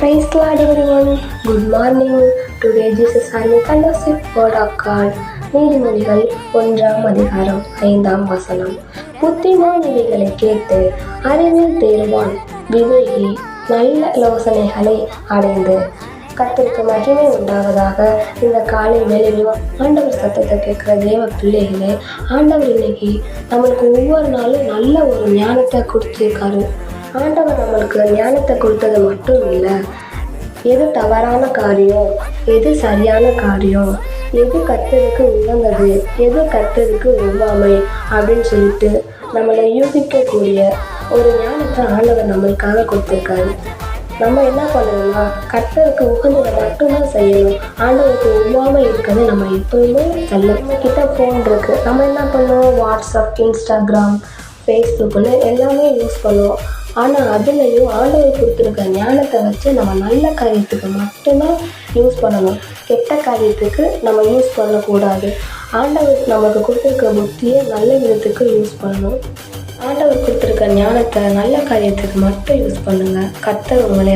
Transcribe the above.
Praise Lord everyone. Good morning. Today Jesus had a conducive word of God. நீதிமொழிகள் 1 புத்திமான் இவைகளை கேட்டு அறிவில் தேர்வான் விவேகி நல்ல யோசனைகளை அடைந்து. கர்த்தருக்கு மகிமை உண்டாவதாக. இந்த காலை வேளையிலும் ஆண்டவர் சத்தத்தை கேட்கிற தேவ பிள்ளைகளே, ஆண்டவர் இன்னைக்கு நம்மளுக்கு ஒவ்வொரு நாளும் நல்ல ஒரு ஞானத்தை கொடுத்துருக்காரு. ஆண்டவர் நம்மளுக்கு ஞானத்தை கொடுத்தது மட்டும் இல்லை, எது தவறான காரியம், எது சரியான காரியம், எது கர்த்தருக்கு உகந்தது, எது கர்த்தருக்கு ஒவ்வாமை அப்படின்னு சொல்லிட்டு நம்மளை யூகிக்கக்கூடிய ஒரு ஞானத்தை ஆண்டவர் நம்மளுக்காக கொடுத்துருக்காரு. நம்ம என்ன பண்ணணும்னா, கர்த்தருக்கு உகந்ததை மட்டும்தான் செய்யணும். ஆண்டவருக்கு ஒவ்வாமை இருக்கிறது நம்ம எப்பவுமே நம்ம கிட்ட ஃபோன் இருக்கு, நம்ம என்ன பண்ணுவோம், வாட்ஸ்அப், இன்ஸ்டாகிராம், ஃபேஸ்புக்னு எல்லாமே யூஸ் பண்ணுவோம். ஆனால் அதுலேயும் ஆண்டவர் கொடுத்துருக்க ஞானத்தை வச்சு நம்ம நல்ல காரியத்துக்கு மட்டும்தான் யூஸ் பண்ணணும். கெட்ட காரியத்துக்கு நம்ம யூஸ் பண்ணக்கூடாது. ஆண்டவர் நமக்கு கொடுத்துருக்க புத்தியை நல்ல விதத்துக்கு யூஸ் பண்ணணும். ஆண்டவர் கொடுத்துருக்க ஞானத்தை நல்ல காரியத்துக்கு மட்டும் யூஸ் பண்ணுங்கள். கர்த்தர் உங்களை